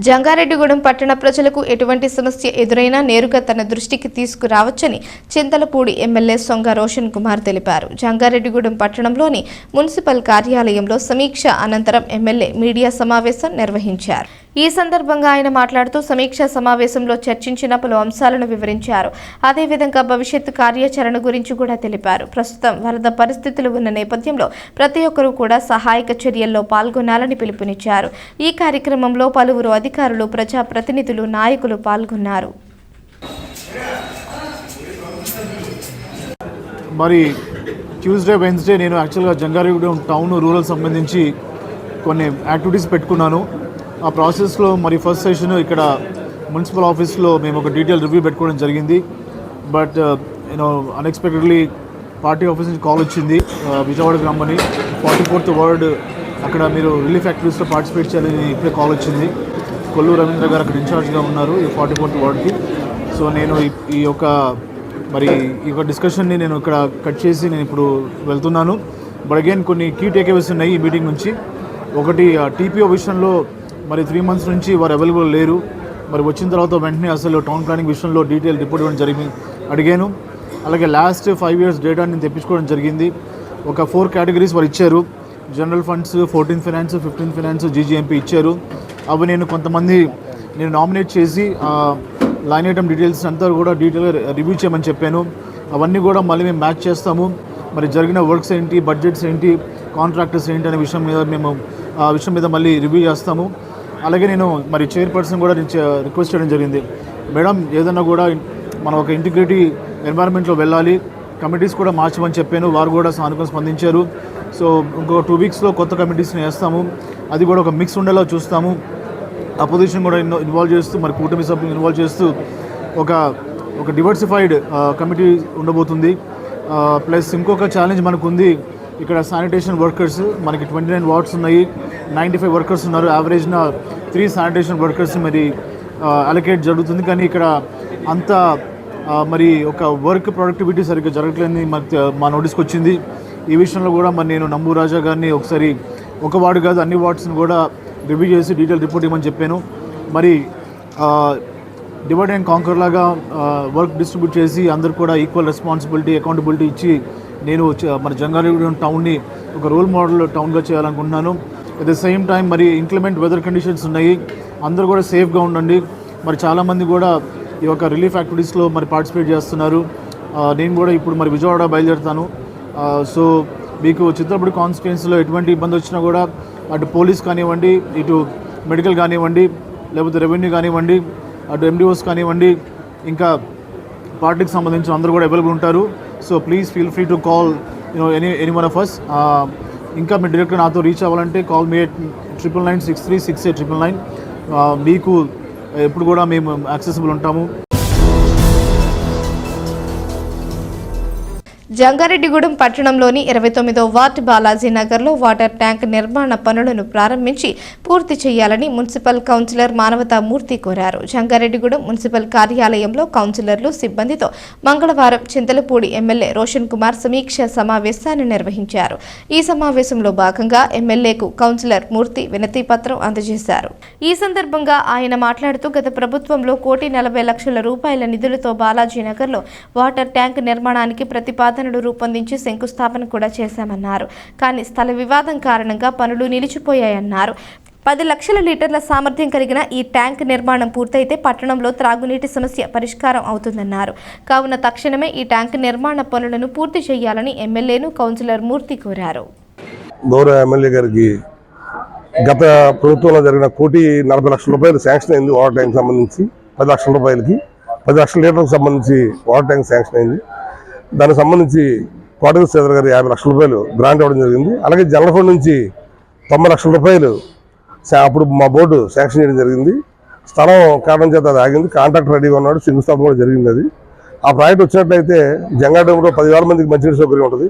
జంగారెడ్డిగూడెం పట్టణ ప్రజలకు ఎటువంటి సమస్య ఎదురైనా నేరుగా తన దృష్టికి తీసుకురావచ్చని చింతలపూడి ఎమ్మెల్యే సొంగ రోషన్ కుమార్ తెలిపారు. జంగారెడ్డిగూడెం పట్టణంలోని మున్సిపల్ కార్యాలయంలో సమీక్ష అనంతరం ఎమ్మెల్యే మీడియా సమావేశం నిర్వహించారు. ఈ సందర్భంగా ఆయన మాట్లాడుతూ సమీక్షా సమావేశంలో చర్చించిన పలు అంశాలను వివరించారు. అదేవిధంగా భవిష్యత్తు కార్యాచరణ గురించి కూడా తెలిపారు. ప్రస్తుతం వరద పరిస్థితులు ఉన్న నేపథ్యంలో ప్రతి ఒక్కరూ కూడా సహాయక చర్యల్లో పాల్గొనాలని పిలుపునిచ్చారు. ఈ కార్యక్రమంలో పలువురు అధికారులు, ప్రజాప్రతినిధులు, నాయకులు పాల్గొన్నారు. మరి ట్యూస్డే, వెన్స్డే నేను యాక్చువల్గా జంగారెడ్డిగూడెం టౌన్ రూరల్ సంబంధించి కొన్ని యాక్టివిటీస్ పెట్టుకున్నాను. ఆ ప్రాసెస్లో మరి ఫస్ట్ సెషన్ ఇక్కడ మున్సిపల్ ఆఫీస్లో మేము ఒక డీటెయిల్ రివ్యూ పెట్టుకోవడం జరిగింది. But you know unexpectedly party office నుంచి కాల్ వచ్చింది. విజయవాడకు రమ్మని 44th వార్డ్ అక్కడ మీరు రిలీఫ్ యాక్టివిటీస్లో పార్టిసిపేట్ చేయాలని ఇప్పుడే కాల్ వచ్చింది. కొల్లు రవీంద్ర గారు అక్కడ ఇన్ఛార్జ్గా ఉన్నారు ఈ 44th వార్డ్కి. సో నేను ఈ యొక్క డిస్కషన్ని నేను ఇక్కడ కట్ చేసి నేను ఇప్పుడు వెళ్తున్నాను. బట్ అగైన్ కొన్ని కీ టేక్అవేస్ ఉన్నాయి ఈ మీటింగ్ నుంచి. ఒకటి TPO విషయంలో మరి 3 months నుంచి వారు అవైలబుల్ లేరు. మరి వచ్చిన తర్వాత వెంటనే అసలు టౌన్ ప్లానింగ్ విషయంలో డీటెయిల్ రిపోర్ట్ ఇవ్వడం అడిగాను. అలాగే లాస్ట్ 5 years డేటా నేను తెప్పించుకోవడం జరిగింది. ఒక 4 categories వారు ఇచ్చారు. General funds, 14th finance, 15th finance, GGMP ఇచ్చారు. అవి నేను కొంతమంది నామినేట్ చేసి లైన్ ఐటమ్ డీటెయిల్స్ అంతా కూడా డీటెయిల్గా రివ్యూ చేయమని చెప్పాను. అవన్నీ కూడా మళ్ళీ మేము మ్యాచ్ చేస్తాము. మరి జరిగిన వర్క్స్ ఏంటి, బడ్జెట్స్ ఏంటి, కాంట్రాక్టర్స్ ఏంటి అనే విషయం మీద మేము మళ్ళీ రివ్యూ చేస్తాము. అలాగే నేను మరి చైర్పర్సన్ కూడా రిక్వెస్ట్ చేయడం జరిగింది. మేడం, ఏదన్నా కూడా మనం ఒక ఇంటిగ్రిటీ ఎన్వైరన్మెంట్లో వెళ్ళాలి, కమిటీస్ కూడా మార్చమని చెప్పాను. వారు కూడా సానుకూలంగా స్పందించారు. సో ఇంకో 2 వీక్స్లో కొత్త కమిటీస్ని వేస్తాము. అది కూడా ఒక మిక్స్ ఉండేలా చూస్తాము. అపోజిషన్ కూడా ఇన్వాల్వ్ చేస్తూ, మరి కూటమి సభ్యులు ఇన్వాల్వ్ చేస్తూ ఒక డివర్సిఫైడ్ కమిటీ ఉండబోతుంది. ప్లస్ ఇంకొక ఛాలెంజ్ మనకు ఉంది. ఇక్కడ శానిటేషన్ వర్కర్స్ మనకి 29 వార్డ్స్ ఉన్నాయి, 95 వర్కర్స్ ఉన్నారు. యావరేజ్న 3 శానిటేషన్ వర్కర్స్ మరి అలొకేట్ జరుగుతుంది. కానీ ఇక్కడ అంత మరి ఒక వర్క్ ప్రొడక్టివిటీ సరిగ్గా జరగట్లేదని మా నోటీస్కి వచ్చింది. ఈ విషయంలో కూడా మరి నేను నంబు రాజా గారిని ఒకసారి ఒక వార్డు కాదు అన్ని వార్డ్స్ని కూడా రివ్యూ చేసి డీటెయిల్ రిపోర్ట్ ఇవ్వమని చెప్పాను. మరి డివైడ్ అండ్ కాంకర్ లాగా వర్క్ డిస్ట్రిబ్యూట్ చేసి అందరు కూడా ఈక్వల్ రెస్పాన్సిబిలిటీ, అకౌంటబిలిటీ ఇచ్చి నేను మన జంగారెడ్డిగూడెం టౌన్ని ఒక రోల్ మోడల్ టౌన్గా చేయాలనుకుంటున్నాను. అట్ ద సేమ్ టైం మరి ఇంక్లిమెంట్ వెదర్ కండిషన్స్ ఉన్నాయి, అందరూ కూడా సేఫ్గా ఉండండి. మరి చాలామంది కూడా ఈ యొక్క రిలీఫ్ యాక్టివిటీస్లో మరి పార్టిసిపేట్ చేస్తున్నారు. నేను కూడా ఇప్పుడు మరి విజయవాడ బయలుదేరుతాను. సో మీకు చిత్రపూడి కాన్స్టిట్యుయెన్సీలో ఎటువంటి ఇబ్బంది వచ్చినా కూడా అటు పోలీస్ కానివ్వండి, ఇటు మెడికల్ కానివ్వండి, లేకపోతే రెవెన్యూ కానివ్వండి, అటు ఎండిఓస్ కానివ్వండి, ఇంకా పార్టీకి సంబంధించిన అందరూ కూడా అవైలబుల్ ఉంటారు. So please feel free to call any one of us. ఇంకా మీ డైరెక్ట్గా నాతో రీచ్ అవ్వాలంటే కాల్ మీ 9996368999. మీకు ఎప్పుడు కూడా మేము యాక్సెసిబుల్ ఉంటాము. జంగారెడ్డిగూడెం పట్టణంలోని 29వ వార్డు బాలాజీ నగర్లో వాటర్ ట్యాంక్ నిర్మాణ పనులను ప్రారంభించి పూర్తి చేయాలని మున్సిపల్ కౌన్సిలర్ మానవతా మూర్తి కోరారు. జంగారెడ్డిగూడెం మున్సిపల్ కార్యాలయంలో కౌన్సిలర్లు సిబ్బందితో మంగళవారం చింతలపూడి ఎమ్మెల్యే రోషన్ కుమార్ సమీక్ష సమావేశాన్ని నిర్వహించారు. ఈ సమావేశంలో భాగంగా ఎమ్మెల్యేకు కౌన్సిలర్ మూర్తి వినతి పత్రం అందజేశారు. ఈ సందర్భంగా ఆయన మాట్లాడుతూ గత ప్రభుత్వంలో 1,40,00,000 రూపాయల నిధులతో బాలాజీ నగర్లో వాటర్ ట్యాంక్ నిర్మాణానికి ప్రతిపాదన రూపొందించి శంకుస్థాపన కూడా చేశామన్నారు. కానీ స్థల వివాదం కారణంగా పనులు నిలిచిపోయాయన్నారు. 10 లక్షల లీటర్ల సామర్థ్యం కలిగిన ఈ ట్యాంక్ నిర్మాణం పూర్తయితే పట్టణంలో త్రాగునీటి సమస్య పరిష్కారం అవుతుందన్నారు. కావున తక్షణమే ఈ ట్యాంక్ నిర్మాణ పనులను పూర్తి చేయాలని ఎమ్మెల్యేను కౌన్సిలర్ మూర్తి కోరారు. గౌరవ ఎమ్మెల్యే గారికి గత ప్రభుత్వంలో జరిగిన 1,40,00,000 రూపాయలు శాంక్షన్ అయింది. వాటర్ ట్యాంక్ సంబంధించి 10 లక్షల రూపాయలకి 10 లక్షల లీటర్లకు సంబంధించి వాటర్ ట్యాంక్ శాంక్షన్ అయింది. దానికి సంబంధించి కోటగిరి శ్రీధర్ గారు 50 లక్షల రూపాయలు గ్రాంట్ ఇవ్వడం జరిగింది. అలాగే జనరల్ ఫండ్ నుంచి 90 లక్షల రూపాయలు అప్పుడు మా బోర్డు శాంక్షన్ చేయడం జరిగింది. స్థలం కారణం చేత అది ఆగింది. కాంట్రాక్టర్ రెడీగా ఉన్నాడు, శంకుస్థాపన కూడా జరిగింది. అది ఆ ప్రాజెక్ట్ వచ్చినట్లయితే జంగారెడ్డిగూడెంలో 10,000 మందికి మంచినీటి సౌకర్యం ఉంటుంది.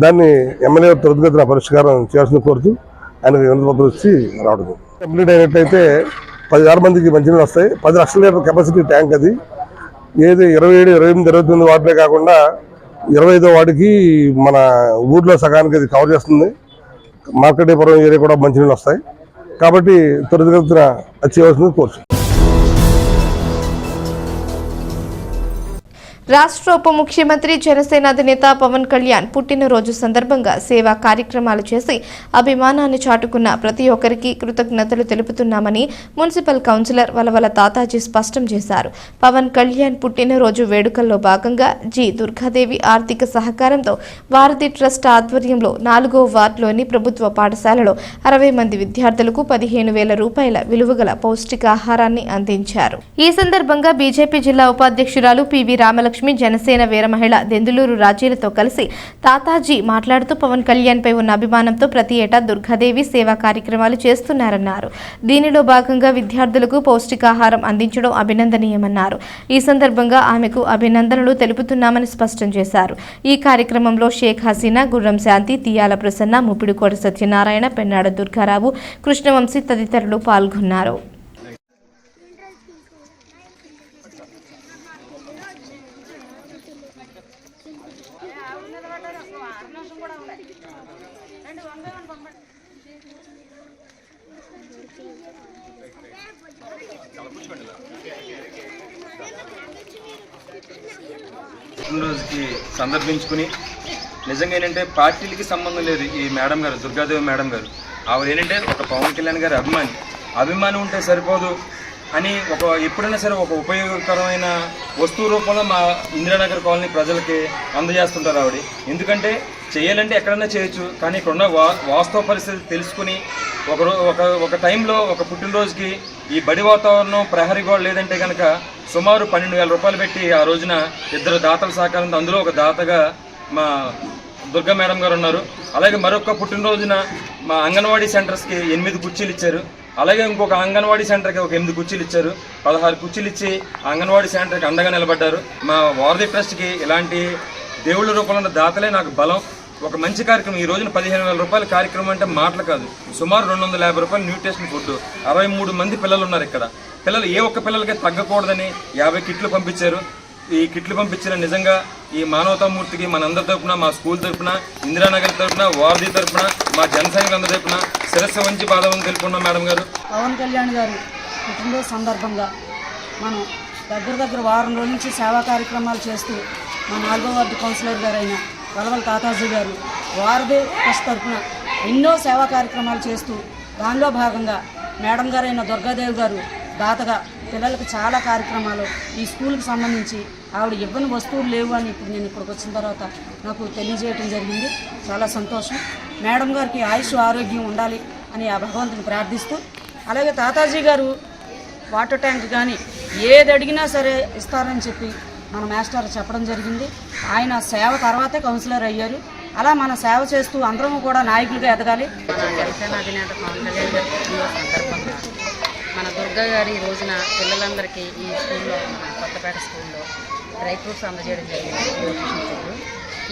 దాన్ని ఎమ్మెల్యే త్వరితగతిన పరిష్కారం చేయాల్సిన కోరుతూ ఆయనకు వినతి పత్రం ఇచ్చి రావడం కంప్లీట్ అయినట్లయితే 10,000 మందికి మంచినీళ్ళు వస్తాయి. 10 లక్షల లీటర్ కెపాసిటీ ట్యాంక్ అది. ఏది 27, 28, 29 వార్డులే కాకుండా 25వ వార్డుకి మన ఊర్లో సగానికి అది కవర్ చేస్తుంది. మార్కెటేపురం ఏరియా కూడా మంచినీళ్ళు వస్తాయి. కాబట్టి త్వరితగతిన అది చేయవలసింది కోరుచు. రాష్ట్ర ఉప ముఖ్యమంత్రి జనసేన అధినేత పవన్ కళ్యాణ్ పుట్టినరోజు సందర్భంగా సేవా కార్యక్రమాలు చేసి అభిమానాన్ని చాటుకున్న ప్రతి ఒక్కరికి కృతజ్ఞతలు తెలుపుతున్నామని మున్సిపల్ కౌన్సిలర్ వలవల తాతాజీ స్పష్టం చేశారు. పవన్ కళ్యాణ్ పుట్టినరోజు వేడుకల్లో భాగంగా జి దుర్గాదేవి ఆర్థిక సహకారంతో వారధి ట్రస్ట్ ఆధ్వర్యంలో 4వ వార్డులోని ప్రభుత్వ పాఠశాలలో 60 మంది విద్యార్థులకు 15,000 రూపాయల విలువగల పౌష్టికాహారాన్ని అందించారు. ఈ సందర్భంగా బీజేపీ జిల్లా ఉపాధ్యక్షురాలు పివి రామలక్ష్మి, జనసేన వీర మహిళ దెందులూరు రాజీలతో కలిసి తాతాజీ మాట్లాడుతూ పవన్ కళ్యాణ్ పై ఉన్న అభిమానంతో ప్రతి ఏటా దుర్గాదేవి సేవా కార్యక్రమాలు చేస్తున్నారన్నారు. దీనిలో భాగంగా విద్యార్థులకు పౌష్టికాహారం అందించడం అభినందనీయమన్నారు. ఈ సందర్భంగా ఆమెకు అభినందనలు తెలుపుతున్నామని స్పష్టం చేశారు. ఈ కార్యక్రమంలో షేక్ హసీనా, గుర్రం శాంతి, తియాల ప్రసన్న, ముప్పిడికోట సత్యనారాయణ, పెన్నాడ దుర్గారావు, కృష్ణవంశీ తదితరులు పాల్గొన్నారు. పుట్టినరోజుకి సందర్భించుకుని నిజంగా ఏంటంటే పార్టీలకి సంబంధం లేదు. ఈ మేడం గారు, దుర్గాదేవి మేడం గారు, ఆవిడ ఏంటంటే ఒక పవన్ కళ్యాణ్ గారి అభిమాని ఉంటే సరిపోదు అని ఎప్పుడైనా సరే ఒక ఉపయోగకరమైన వస్తువు రూపంలో మా ఇందిరానగర్ కాలనీ ప్రజలకి అందజేస్తుంటారు ఆవిడ. ఎందుకంటే చేయాలంటే ఎక్కడైనా చేయొచ్చు, కానీ ఇక్కడున్న వాస్తవ పరిస్థితి తెలుసుకుని ఒక టైంలో ఒక పుట్టినరోజుకి ఈ బడి వాతావరణం ప్రహరీ గోడ లేదంటే కనుక సుమారు 12,000 రూపాయలు పెట్టి ఆ రోజున 2 దాతల సహకారంతో, అందులో ఒక దాతగా మా దుర్గా మేడం గారు ఉన్నారు. అలాగే మరొక పుట్టినరోజున మా అంగన్వాడీ సెంటర్స్కి 8 కుర్చీలు ఇచ్చారు. అలాగే ఇంకొక అంగన్వాడీ సెంటర్కి ఒక 8 కుర్చీలు ఇచ్చారు. 16 కుర్చీలు ఇచ్చి అంగన్వాడీ సెంటర్కి అండగా నిలబడ్డారు. మా వారధి ట్రస్ట్కి ఇలాంటి దేవుళ్ళ రూపంలో ఉన్న దాతలే నాకు బలం. ఒక మంచి కార్యక్రమం, ఈ రోజున 15,000 రూపాయల కార్యక్రమం అంటే మాటలు కాదు. సుమారు 250 రూపాయలు న్యూట్రిషన్ ఫుడ్. 63 మంది పిల్లలు ఉన్నారు ఇక్కడ. పిల్లలు ఏ ఒక్క పిల్లలకే తగ్గకూడదని 50 కిట్లు పంపించారు. ఈ కిట్లు పంపించిన నిజంగా ఈ మానవతామూర్తికి మనందరి తరపున, మా స్కూల్ తరపున, ఇందిరానగర్ తరపున, వారధి తరపున, మా జన సైనికులందరి తరపున శిరస్సు వంచి పాదవం తెలుపుకున్నాం మేడం గారు. పవన్ కళ్యాణ్ గారు పుట్టినరోజు సందర్భంగా మనం దగ్గర వారం రోజుల నుంచి సేవా కార్యక్రమాలు చేస్తూ మా 4వ వార్డు కౌన్సిలర్ గారైన వలవల తాతాజీ గారు వారధి ట్రస్ట్ తరపున ఎన్నో సేవా కార్యక్రమాలు చేస్తూ దానిలో భాగంగా మేడం గారైన దుర్గాదేవి గారు దాతగా పిల్లలకు చాలా కార్యక్రమాలు ఈ స్కూల్కి సంబంధించి ఆవిడ ఇవ్వని వస్తువులు లేవు అని ఇప్పుడు నేను ఇక్కడికి వచ్చిన తర్వాత నాకు తెలియజేయడం జరిగింది. చాలా సంతోషం. మేడం గారికి ఆయుష్ ఆరోగ్యం ఉండాలి అని ఆ భగవంతుని ప్రార్థిస్తూ, అలాగే తాతాజీ గారు వాటర్ ట్యాంక్ కానీ ఏది అడిగినా సరే ఇస్తారని చెప్పి మన మాస్టర్ చెప్పడం జరిగింది. ఆయన సేవ తర్వాతే కౌన్సిలర్ అయ్యారు. అలా మన సేవ చేస్తూ అందరం కూడా నాయకులుగా ఎదగాలి. జనసేన అధినేత పవన్ కళ్యాణ్ గారి సందర్భంగా మన దుర్గా గారి ఈ రోజున పిల్లలందరికీ ఈ స్కూల్లో, మన కొత్తపేట స్కూల్లో డ్రై ఫ్రూట్స్ అందజేయడం జరిగింది. Nutrition food.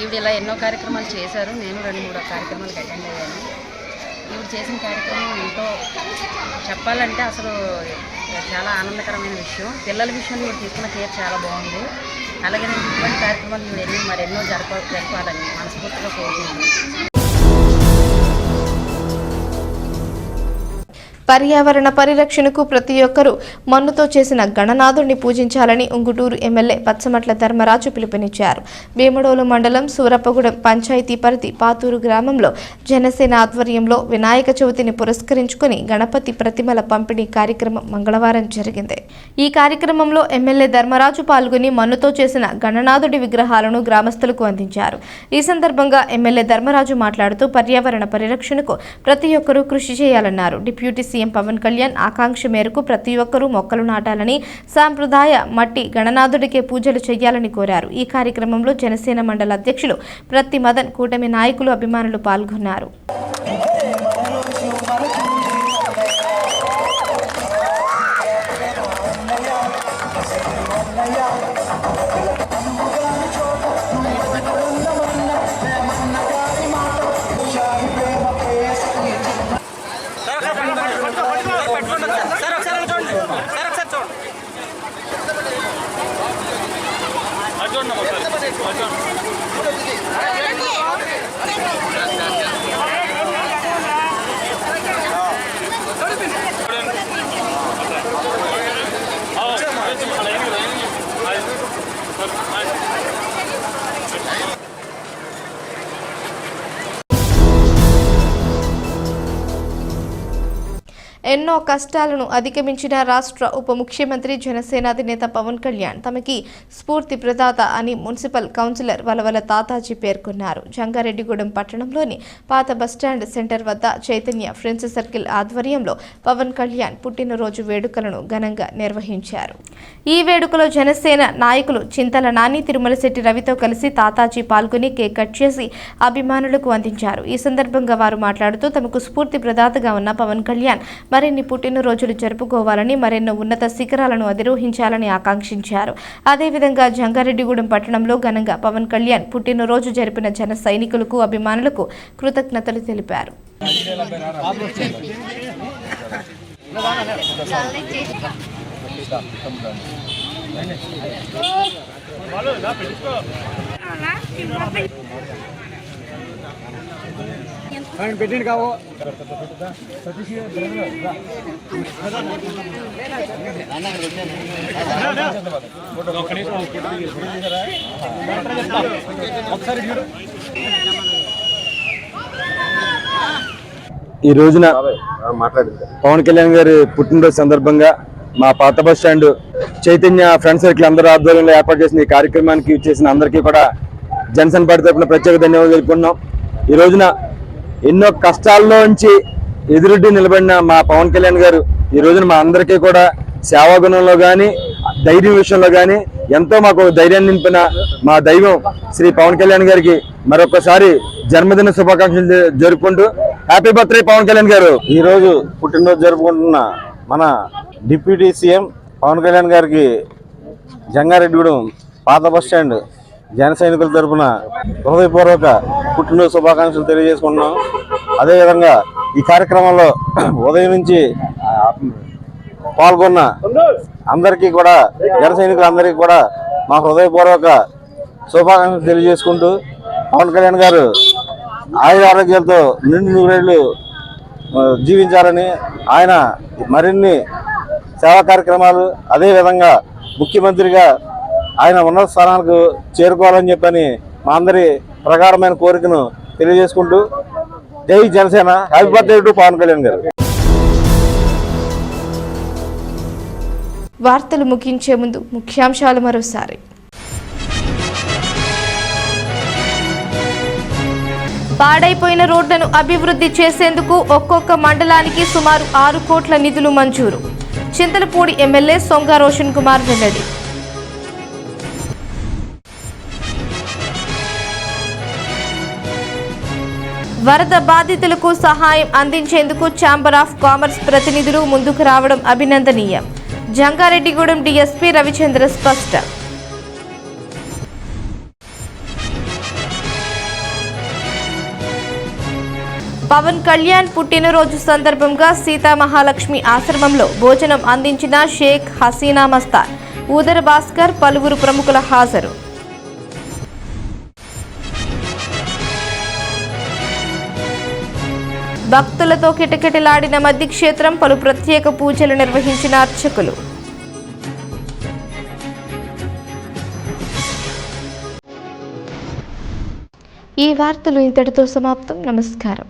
ఈవిడ ఇలా ఎన్నో కార్యక్రమాలు చేశారు. నేను 2-3 కార్యక్రమాలకు అటెండ్ అయ్యాను. ఈవిడ చేసిన కార్యక్రమం ఎంతో చెప్పాలంటే అసలు చాలా ఆనందకరమైన విషయం. పిల్లల విషయంలో ఈవిడ తీసుకున్న కేర్ చాలా బాగుంది. అలాగే నేను ఇటువంటి కార్యక్రమాలు ఈవిడ మరెన్నో జరపాలని మనస్ఫూర్తిగా కోరుకుంటున్నాను. పర్యావరణ పరిరక్షణకు ప్రతి ఒక్కరూ మన్నుతో చేసిన గణనాథుడిని పూజించాలని ఉంగుటూరు ఎమ్మెల్యే పచ్చమట్ల ధర్మరాజు పిలుపునిచ్చారు. భీమడోలు మండలం సూరప్పగూడెం పంచాయతీ పరిధి పాతూరు గ్రామంలో జనసేన ఆధ్వర్యంలో వినాయక చవితిని పురస్కరించుకుని గణపతి ప్రతిమల పంపిణీ కార్యక్రమం మంగళవారం జరిగింది. ఈ కార్యక్రమంలో ఎమ్మెల్యే ధర్మరాజు పాల్గొని మన్నుతో చేసిన గణనాథుడి విగ్రహాలను గ్రామస్తులకు అందించారు. ఈ సందర్భంగా ఎమ్మెల్యే ధర్మరాజు మాట్లాడుతూ పర్యావరణ పరిరక్షణకు ప్రతి ఒక్కరూ కృషి చేయాలన్నారు. డిప్యూటీ సీఎం పవన్ కళ్యాణ్ ఆకాంక్ష మేరకు ప్రతి ఒక్కరూ మొక్కలు నాటాలని, సాంప్రదాయ మట్టి గణనాథుడికే పూజలు చేయాలని కోరారు. ఈ కార్యక్రమంలో జనసేన మండల అధ్యక్షులు ప్రతి మదన్, కూటమి నాయకులు, అభిమానులు పాల్గొన్నారు. ఎన్నో కష్టాలను అధిగమించిన రాష్ట్ర ఉప ముఖ్యమంత్రి జనసేన అధినేత పవన్ కళ్యాణ్ తమకి స్ఫూర్తి ప్రదాత అని మున్సిపల్ కౌన్సిలర్ వలవల తాతాజీ పేర్కొన్నారు. జంగారెడ్డిగూడెం పట్టణంలోని పాత బస్టాండ్ సెంటర్ వద్ద చైతన్య ఫ్రెండ్స్ సర్కిల్ ఆధ్వర్యంలో పవన్ కళ్యాణ్ పుట్టినరోజు వేడుకలను ఘనంగా నిర్వహించారు. ఈ వేడుకలో జనసేన నాయకులు చింతల నాని, తిరుమలశెట్టి రవితో కలిసి తాతాజీ పాల్గొని కేక్ కట్ చేసి అభిమానులకు అందించారు. ఈ సందర్భంగా వారు మాట్లాడుతూ తమకు స్ఫూర్తి ప్రదాతగా ఉన్న పవన్ కళ్యాణ్ మరిన్ని పుట్టినరోజులు జరుపుకోవాలని, మరెన్నో ఉన్నత శిఖరాలను అధిరోహించాలని ఆకాంక్షించారు. అదేవిధంగా జంగారెడ్డిగూడెం పట్టణంలో ఘనంగా పవన్ కళ్యాణ్ పుట్టినరోజు జరిపిన జన సైనికులకు, అభిమానులకు కృతజ్ఞతలు తెలిపారు. పెట్టింది కావు ఈ రోజున పవన్ కళ్యాణ్ గారి పుట్టినరోజు సందర్భంగా మా పాత bus stand Chaitanya friend circle అందరూ ఆధ్వర్యంలో ఏర్పాటు చేసిన ఈ కార్యక్రమానికి చేసిన అందరికీ కూడా జనసేన పార్టీ తరఫున ప్రత్యేక ధన్యవాదాలు తెలుపుకున్నాం. ఈ రోజున ఎన్నో కష్టాల్లో నుంచి ఎదురొడ్డి నిలబడిన మా పవన్ కళ్యాణ్ గారు ఈ రోజున మా అందరికీ కూడా సేవాగుణంలో కానీ ధైర్యం విషయంలో కానీ ఎంతో మాకు ధైర్యాన్ని నింపిన మా దైవం శ్రీ పవన్ కళ్యాణ్ గారికి మరొకసారి జన్మదిన శుభాకాంక్షలు జరుపుకుంటూ హ్యాపీ బర్త్డే పవన్ కళ్యాణ్ గారు. ఈ రోజు పుట్టినరోజు జరుపుకుంటున్న మన డిప్యూటీ సీఎం పవన్ కళ్యాణ్ గారికి జంగారెడ్డిగూడెం పాత బస్టాండ్ జన సైనికుల తరఫున హృదయపూర్వక పుట్టినరోజు శుభాకాంక్షలు తెలియజేసుకుంటున్నాం. అదేవిధంగా ఈ కార్యక్రమంలో ఉదయం నుంచి పాల్గొన్న అందరికీ కూడా జన సైనికులందరికీ కూడా మా హృదయపూర్వక శుభాకాంక్షలు తెలియజేసుకుంటూ పవన్ కళ్యాణ్ గారు ఆయుర ఆరోగ్యాలతో నిండు నూరేళ్లు జీవించాలని, ఆయన మరిన్ని సేవా కార్యక్రమాలు అదేవిధంగా ముఖ్యమంత్రిగా ఆయన ఉన్నత స్థానాలకు చేరుకోవాలని చెప్పని మా అందరి ప్రగాఢమైన కోరికను తెలియజేసుకుంటూ జై Janasena. Happy birthday to Pawan Kalyan garu. వార్తలు ముగించే ముందు ముఖ్యాంశాలు మరోసారి. పాడైపోయిన రోడ్లను అభివృద్ధి చేసేందుకు ఒక్కొక్క మండలానికి సుమారు 6 కోట్ల నిధులు మంజూరు. చింతలపూడి ఎమ్మెల్యే సొంగ రోషన్ కుమార్ వెల్లడి. వరద బాధితులకు సహాయం అందించేందుకు ఛాంబర్ ఆఫ్ కామర్స్ ప్రతినిధులు ముందుకు రావడం అభినందనీయం. జంగారెడ్డిగూడెం డీఎస్పీ రవిచంద్ర స్పష్టం. పవన్ కళ్యాణ్ పుట్టినరోజు సందర్భంగా సీతామహాలక్ష్మి ఆశ్రమంలో భోజనం అందించిన షేక్ హసీనా మస్తాన్, ఊదర భాస్కర్, పలువురు ప్రముఖుల హాజరు. భక్తులతో కిటకిటలాడిన మద్ది క్షేత్రం, పలు ప్రత్యేక పూజలు నిర్వహించిన అర్చకులు. ఈ వార్తలు ఇంతటితో సమాప్తం. నమస్కారం.